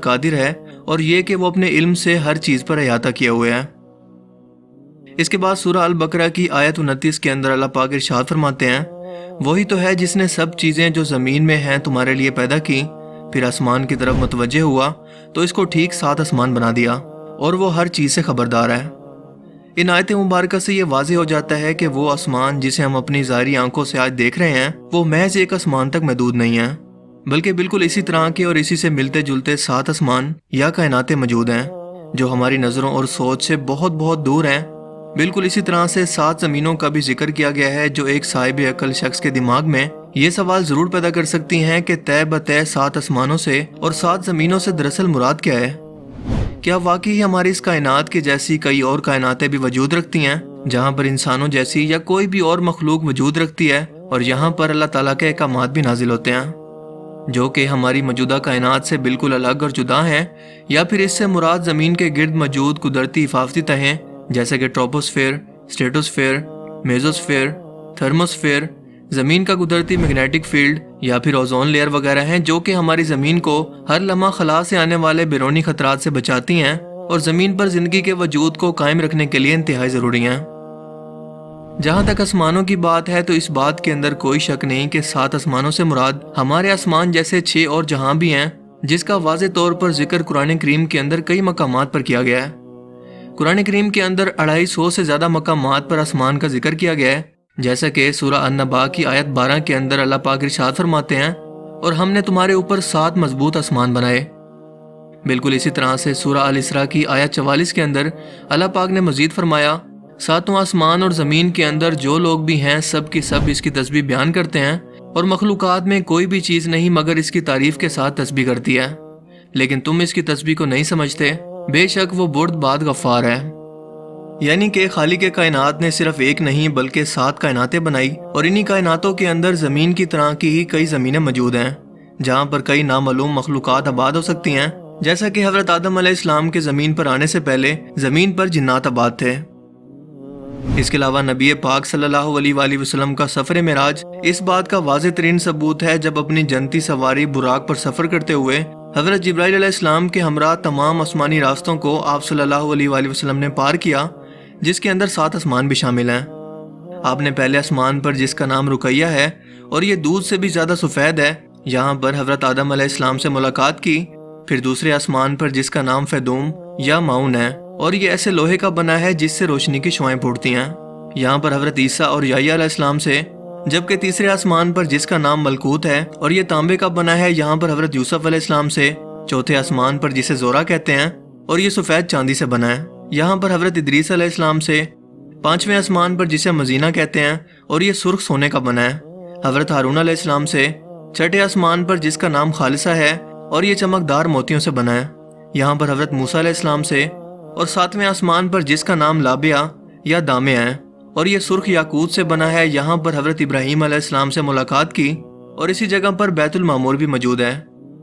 قادر ہے اور یہ کہ وہ اپنے علم سے ہر چیز پر احاطہ کیا ہوئے ہے۔ اس کے بعد سورہ البقرہ کی آیت 29 کے اندر اللہ پاک ارشاد فرماتے ہیں، وہی تو ہے جس نے سب چیزیں جو زمین میں ہیں تمہارے لیے پیدا کی، پھر آسمان کی طرف متوجہ ہوا تو اس کو ٹھیک 7 آسمان بنا دیا، اور وہ ہر چیز سے خبردار ہے۔ ان آیت مبارکہ سے یہ واضح ہو جاتا ہے کہ وہ آسمان جسے ہم اپنی ظاہری آنکھوں سے آج دیکھ رہے ہیں وہ محض ایک آسمان تک محدود نہیں ہے، بلکہ بالکل اسی طرح کے اور اسی سے ملتے جلتے 7 آسمان یا کائناتیں موجود ہیں جو ہماری نظروں اور سوچ سے بہت بہت دور ہیں۔ بالکل اسی طرح سے 7 زمینوں کا بھی ذکر کیا گیا ہے جو ایک صاحب عقل شخص کے دماغ میں یہ سوال ضرور پیدا کر سکتی ہیں کہ طے بطے 7 آسمانوں سے اور 7 زمینوں سے دراصل مراد کیا ہے؟ کیا واقعی ہماری اس کائنات کی جیسی کئی اور کائناتیں بھی وجود رکھتی ہیں جہاں پر انسانوں جیسی یا کوئی بھی اور مخلوق وجود رکھتی ہے اور یہاں پر اللہ تعالیٰ کے احکامات بھی نازل ہوتے ہیں جو کہ ہماری موجودہ کائنات سے بالکل الگ اور جدا ہیں، یا پھر اس سے مراد زمین کے گرد موجود قدرتی حفاظتی تہیں جیسے کہ ٹروپوسفیئر، اسٹریٹوسفیئر، میزوسفیئر، تھرموسفیئر، زمین کا قدرتی میگنیٹک فیلڈ یا پھر اوزون لیئر وغیرہ ہیں جو کہ ہماری زمین کو ہر لمحہ خلا سے آنے والے بیرونی خطرات سے بچاتی ہیں اور زمین پر زندگی کے وجود کو قائم رکھنے کے لیے انتہائی ضروری ہیں۔ جہاں تک آسمانوں کی بات ہے تو اس بات کے اندر کوئی شک نہیں کہ 7 آسمانوں سے مراد ہمارے آسمان جیسے 6 اور جہاں بھی ہیں جس کا واضح طور پر ذکر قرآن کریم کے اندر کئی مقامات پر کیا گیا ہے۔ قرآن کریم کے اندر 250 سے زیادہ مقامات پر آسمان کا ذکر کیا گیا ہے، جیسا کہ سورہ النبا کی آیت 12 کے اندر اللہ پاک ارشاد فرماتے ہیں، اور ہم نے تمہارے اوپر 7 مضبوط آسمان بنائے۔ بالکل اسی طرح سے سورہ الاسراء کی آیت 44 کے اندر اللہ پاک نے مزید فرمایا، 7 آسمان اور زمین کے اندر جو لوگ بھی ہیں سب کی سب اس کی تسبیح بیان کرتے ہیں، اور مخلوقات میں کوئی بھی چیز نہیں مگر اس کی تعریف کے ساتھ تسبیح کرتی ہے، لیکن تم اس کی تسبیح کو نہیں سمجھتے، بے شک وہ بردبار غفار ہے۔ یعنی کہ خالق کائنات نے صرف ایک نہیں بلکہ 7 کائناتیں بنائی، اور انہی کائناتوں کے اندر زمین کی طرح کی ہی کئی زمینیں موجود ہیں جہاں پر کئی نامعلوم مخلوقات آباد ہو سکتی ہیں، جیسا کہ حضرت آدم علیہ السلام کے زمین پر آنے سے پہلے زمین پر جنات آباد تھے۔ اس کے علاوہ نبی پاک صلی اللہ علیہ وآلہ وسلم کا سفر معراج اس بات کا واضح ترین ثبوت ہے جب اپنی جنتی سواری براق پر سفر کرتے ہوئے حضرت جبرائیل علیہ السلام کے ہمراہ تمام آسمانی راستوں کو آپ صلی اللہ علیہ وآلہ وسلم نے پار کیا، جس کے اندر 7 آسمان بھی شامل ہیں۔ آپ نے پہلے آسمان پر جس کا نام رقیہ ہے اور یہ دودھ سے بھی زیادہ سفید ہے، یہاں پر حضرت آدم علیہ السلام سے ملاقات کی، پھر دوسرے آسمان پر جس کا نام فیدوم یا معاون ہے اور یہ ایسے لوہے کا بنا ہے جس سے روشنی کی شعائیں پھوٹتی ہیں، یہاں پر حضرت عیسیٰ اور یحییٰ علیہ السلام سے، جبکہ تیسرے آسمان پر جس کا نام ملکوت ہے اور یہ تانبے کا بنا ہے، یہاں پر حضرت یوسف علیہ السلام سے، چوتھے آسمان پر جسے زورا کہتے ہیں اور یہ سفید چاندی سے بنا ہے، یہاں پر حضرت ادریس علیہ السلام سے، پانچویں آسمان پر جسے مزینہ کہتے ہیں اور یہ سرخ سونے کا بنا ہے، حضرت ہارون علیہ السلام سے، چھٹے آسمان پر جس کا نام خالصہ ہے اور یہ چمکدار موتیوں سے بنا ہے، یہاں پر حضرت موسیٰ علیہ السلام سے، اور ساتویں آسمان پر جس کا نام لابیہ یا دامے ہے اور یہ سرخ یاقوت سے بنا ہے، یہاں پر حضرت ابراہیم علیہ السلام سے ملاقات کی، اور اسی جگہ پر بیت المعمور بھی موجود ہے،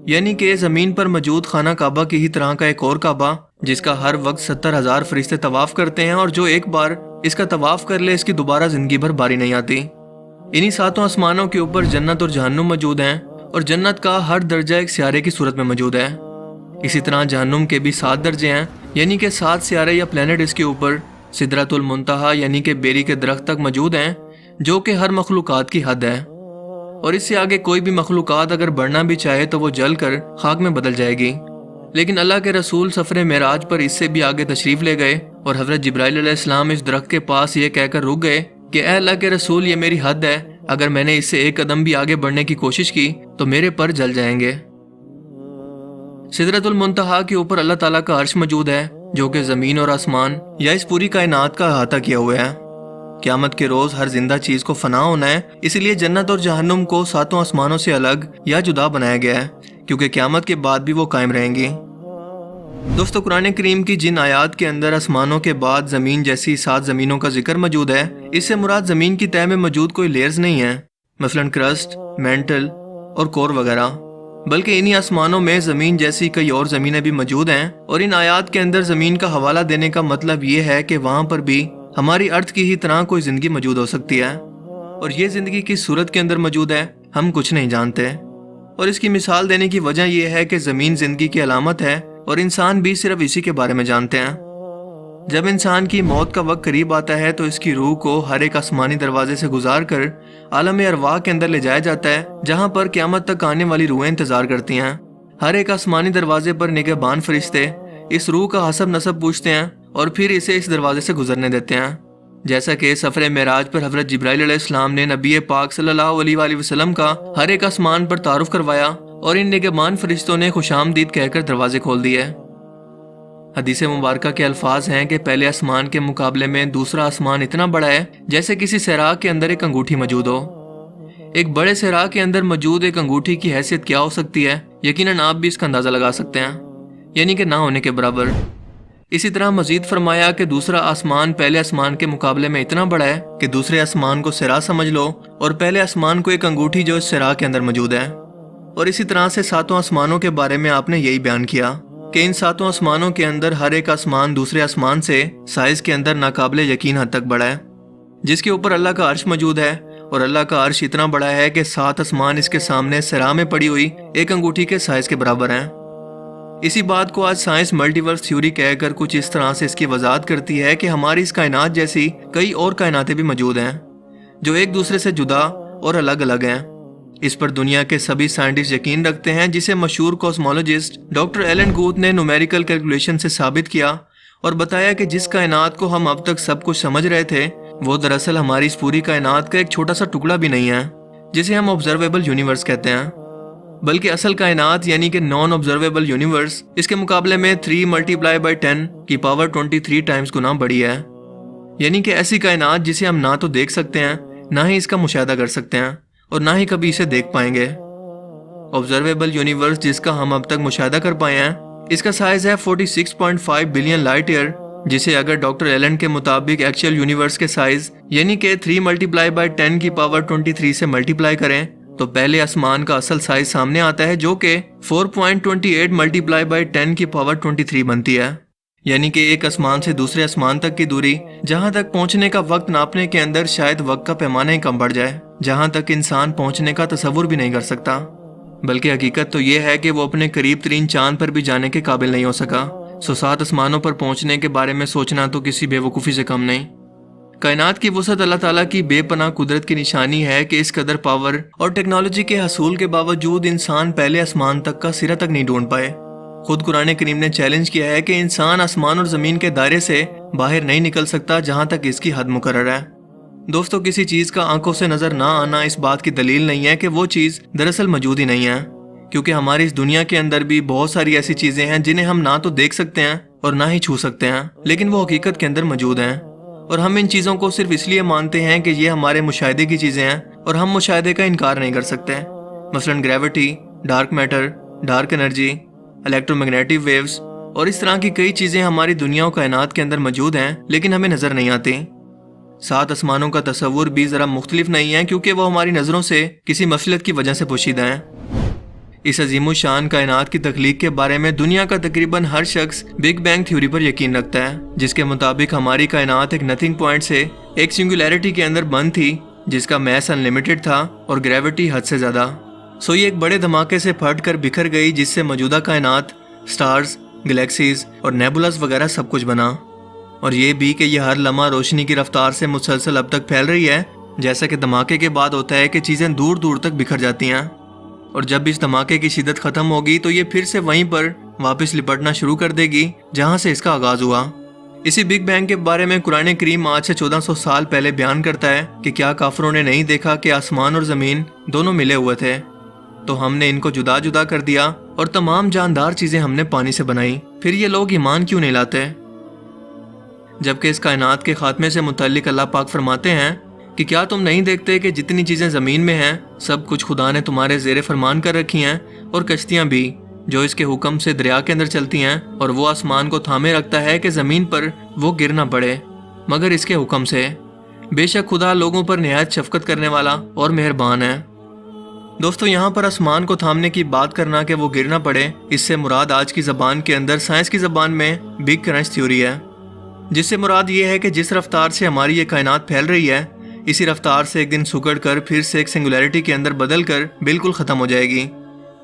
یعنی کہ زمین پر موجود خانہ کعبہ کی ہی طرح کا ایک اور کعبہ جس کا ہر وقت 70,000 فرشتے طواف کرتے ہیں، اور جو ایک بار اس کا طواف کر لے اس کی دوبارہ زندگی بھر باری نہیں آتی۔ انہی 7 آسمانوں کے اوپر جنت اور جہنم موجود ہیں، اور جنت کا ہر درجہ ایک سیارے کی صورت میں موجود ہے۔ اسی طرح جہنم کے بھی 7 درجے ہیں، یعنی کہ 7 سیارے یا پلینٹ اس کے اوپر سدرۃ المنتہا یعنی کہ بیری کے درخت تک موجود ہیں، جو کہ ہر مخلوقات کی حد ہے، اور اس سے آگے کوئی بھی مخلوقات اگر بڑھنا بھی چاہے تو وہ جل کر خاک میں بدل جائے گی۔ لیکن اللہ کے رسول سفر معراج پر اس سے بھی آگے تشریف لے گئے، اور حضرت جبرائیل علیہ السلام اس درخت کے پاس یہ کہہ کر رک گئے کہ اے اللہ کے رسول، یہ میری حد ہے، اگر میں نے اس سے ایک قدم بھی آگے بڑھنے کی کوشش کی تو میرے پر جل جائیں گے۔ سدرۃ المنتہا کے اوپر اللہ تعالیٰ کا عرش موجود ہے، جو کہ زمین اور آسمان یا اس پوری کائنات کا احاطہ کیا ہوا ہے۔ قیامت کے روز ہر زندہ چیز کو فنا ہونا ہے، اسی لیے جنت اور جہنم کو 7 آسمانوں سے الگ یا جدا بنایا گیا ہے، کیونکہ قیامت کے بعد بھی وہ قائم رہیں گی۔ دوستو، قرآن کریم کی جن آیات کے اندر آسمانوں کے بعد زمین جیسی 7 زمینوں کا ذکر موجود ہے، اس سے مراد زمین کی تہہ میں موجود کوئی لیئرز نہیں ہیں، مثلاً کرسٹ، مینٹل اور کور وغیرہ، بلکہ انہی آسمانوں میں زمین جیسی کئی اور زمینیں بھی موجود ہیں، اور ان آیات کے اندر زمین کا حوالہ دینے کا مطلب یہ ہے کہ وہاں پر بھی ہماری ارتھ کی ہی طرح کوئی زندگی موجود ہو سکتی ہے، اور یہ زندگی کس صورت کے اندر موجود ہے ہم کچھ نہیں جانتے۔ اور اس کی مثال دینے کی وجہ یہ ہے کہ زمین زندگی کی علامت ہے اور انسان بھی صرف اسی کے بارے میں جانتے ہیں۔ جب انسان کی موت کا وقت قریب آتا ہے تو اس کی روح کو ہر ایک آسمانی دروازے سے گزار کر عالم ارواح کے اندر لے جایا جاتا ہے، جہاں پر قیامت تک آنے والی روحیں انتظار کرتی ہیں۔ ہر ایک آسمانی دروازے پر نگہبان فرشتے اس روح کا حسب نسب پوچھتے ہیں اور پھر اسے اس دروازے سے گزرنے دیتے ہیں۔ جیسا کہ سفر معراج پر حضرت جبرائیل علیہ السلام نے نبی پاک صلی اللہ علیہ وآلہ وسلم کا ہر ایک آسمان پر تعارف کروایا اور ان نگہبان فرشتوں نے خوش آمدید کہہ کر دروازے کھول دیے۔ حدیث مبارکہ کے الفاظ ہیں کہ پہلے آسمان کے مقابلے میں دوسرا آسمان اتنا بڑا ہے جیسے کسی صحرا کے اندر ایک انگوٹھی موجود ہو۔ ایک بڑے صحرا کے اندر موجود ایک انگوٹھی کی حیثیت کیا ہو سکتی ہے، یقیناً آپ بھی اس کا اندازہ لگا سکتے ہیں، یعنی کہ نہ ہونے کے برابر۔ اسی طرح مزید فرمایا کہ دوسرا آسمان پہلے آسمان کے مقابلے میں اتنا بڑا ہے کہ دوسرے آسمان کو صحرا سمجھ لو اور پہلے آسمان کو ایک انگوٹھی جو اس صحرا کے اندر موجود ہے۔ اور اسی طرح سے ساتوں آسمانوں کے بارے میں آپ نے یہی بیان کیا کہ ان ساتوں آسمانوں کے اندر ہر ایک آسمان دوسرے آسمان سے سائز کے اندر ناقابل یقین حد تک بڑا ہے، جس کے اوپر اللہ کا عرش موجود ہے، اور اللہ کا عرش اتنا بڑا ہے کہ 7 آسمان اس کے سامنے صحرا میں پڑی ہوئی ایک انگوٹھی کے سائز کے برابر ہیں۔ اسی بات کو آج سائنس ملٹی ورس تھیوری کہہ کر کچھ اس طرح سے اس کی وضاحت کرتی ہے کہ ہماری اس کائنات جیسی کئی اور کائناتیں بھی موجود ہیں جو ایک دوسرے سے جدا اور الگ الگ ہیں۔ اس پر دنیا کے سبھی سائنٹسٹ یقین رکھتے ہیں، جسے مشہور کوسمولوجسٹ ڈاکٹر ایلن گوتھ نے نومیریکل کیلکولیشن سے ثابت کیا اور بتایا کہ جس کائنات کو ہم اب تک سب کچھ سمجھ رہے تھے وہ دراصل ہماری اس پوری کائنات کا ایک چھوٹا سا ٹکڑا بھی نہیں ہے، جسے ہم آبزرویبل یونیورس کہتے ہیں، بلکہ اصل کائنات یعنی کہ نان آبزرویبل یونیورس اس کے مقابلے میں 3 × 10 کی پاور 23 ٹائمز گنا بڑی ہے، یعنی کہ ایسی کائنات جسے ہم نہ تو دیکھ سکتے ہیں، نہ ہی اس کا مشاہدہ کر سکتے ہیں، اور نہ ہی کبھی اسے دیکھ پائیں گے۔ آبزرویبل یونیورس جس کا ہم اب تک مشاہدہ کر پائے ہیں، اس کا سائز ہے 46.5 بلین لائٹ ایئر، جسے اگر ڈاکٹر ایلن کے مطابق ایکچوئل یونیورس کے سائز یعنی کہ 3 × 10 کی پاور 23 سے ملٹیپلائی کریں تو پہلے آسمان کا اصل سائز سامنے آتا ہے، جو کہ 4.28 × 10 کی پاور 23 بنتی ہے، یعنی کہ ایک آسمان سے دوسرے آسمان تک کی دوری، جہاں تک پہنچنے کا وقت ناپنے کے اندر شاید وقت کا پیمانہ ہی کم بڑھ جائے، جہاں تک انسان پہنچنے کا تصور بھی نہیں کر سکتا، بلکہ حقیقت تو یہ ہے کہ وہ اپنے قریب ترین چاند پر بھی جانے کے قابل نہیں ہو سکا۔ 7 آسمانوں پر پہنچنے کے بارے میں سوچنا تو کسی بے وقوفی سے کم نہیں۔ کائنات کی وسعت اللہ تعالیٰ کی بے پناہ قدرت کی نشانی ہے کہ اس قدر پاور اور ٹیکنالوجی کے حصول کے باوجود انسان پہلے آسمان تک کا سرا تک نہیں ڈھونڈ پائے۔ خود قرآن کریم نے چیلنج کیا ہے کہ انسان آسمان اور زمین کے دائرے سے باہر نہیں نکل سکتا جہاں تک اس کی حد مقرر ہے۔ دوستو، کسی چیز کا آنکھوں سے نظر نہ آنا اس بات کی دلیل نہیں ہے کہ وہ چیز دراصل موجود ہی نہیں ہے، کیونکہ ہماری اس دنیا کے اندر بھی بہت ساری ایسی چیزیں ہیں جنہیں ہم نہ تو دیکھ سکتے ہیں اور نہ ہی چھو سکتے ہیں، لیکن وہ حقیقت کے اندر موجود ہیں، اور ہم ان چیزوں کو صرف اس لیے مانتے ہیں کہ یہ ہمارے مشاہدے کی چیزیں ہیں اور ہم مشاہدے کا انکار نہیں کر سکتے۔ مثلا gravity, dark matter, dark energy, electromagnetic waves اور اس طرح کی کئی چیزیں ہماری دنیا و کائنات کے اندر موجود ہیں، لیکن ہمیں نظر نہیں آتی۔ 7 آسمانوں کا تصور بھی ذرا مختلف نہیں ہے، کیونکہ وہ ہماری نظروں سے کسی مفصلیت کی وجہ سے پوشیدہ ہیں۔ اس عظیم الشان کائنات کی تخلیق کے بارے میں دنیا کا تقریباً ہر شخص بگ بینگ تھیوری پر یقین رکھتا ہے، جس کے مطابق ہماری کائنات ایک نتھنگ پوائنٹ سے ایک سنگولیرٹی کے اندر بند تھی، جس کا میس ان لمیٹڈ تھا اور گریوٹی حد سے زیادہ۔ یہ ایک بڑے دھماکے سے پھٹ کر بکھر گئی، جس سے موجودہ کائنات، سٹارز، گلیکسیز اور نیبولاز وغیرہ سب کچھ بنا، اور یہ بھی کہ یہ ہر لمحہ روشنی کی رفتار سے مسلسل اب تک پھیل رہی ہے، جیسا کہ دھماکے کے بعد ہوتا ہے کہ چیزیں دور دور تک بکھر جاتی ہیں، اور جب اس دھماکے کی شدت ختم ہوگی تو یہ پھر سے وہیں پر واپس لپٹنا شروع کر دے گی جہاں سے اس کا آغاز ہوا۔ اسی بگ بینگ کے بارے میں قرآن کریم آج سے 1400 سال پہلے بیان کرتا ہے کہ کیا کافروں نے نہیں دیکھا کہ آسمان اور زمین دونوں ملے ہوئے تھے، تو ہم نے ان کو جدا جدا کر دیا اور تمام جاندار چیزیں ہم نے پانی سے بنائی، پھر یہ لوگ ایمان کیوں نہیں لاتے؟ جبکہ اس کائنات کے خاتمے سے متعلق اللہ پاک فرماتے ہیں کہ کیا تم نہیں دیکھتے کہ جتنی چیزیں زمین میں ہیں سب کچھ خدا نے تمہارے زیر فرمان کر رکھی ہیں، اور کشتیاں بھی جو اس کے حکم سے دریا کے اندر چلتی ہیں، اور وہ آسمان کو تھامے رکھتا ہے کہ زمین پر وہ گر نہ پڑے مگر اس کے حکم سے۔ بے شک خدا لوگوں پر نہایت شفقت کرنے والا اور مہربان ہے۔ دوستو، یہاں پر آسمان کو تھامنے کی بات کرنا کہ وہ گر نہ پڑے، اس سے مراد آج کی زبان کے اندر سائنس کی زبان میں بگ کرنچ تھیوری ہے، جس سے مراد یہ ہے کہ جس رفتار سے ہماری یہ کائنات پھیل رہی ہے، اسی رفتار سے ایک دن سکڑ کر پھر سے ایک سنگولیرٹی کے اندر بدل کر بالکل ختم ہو جائے گی،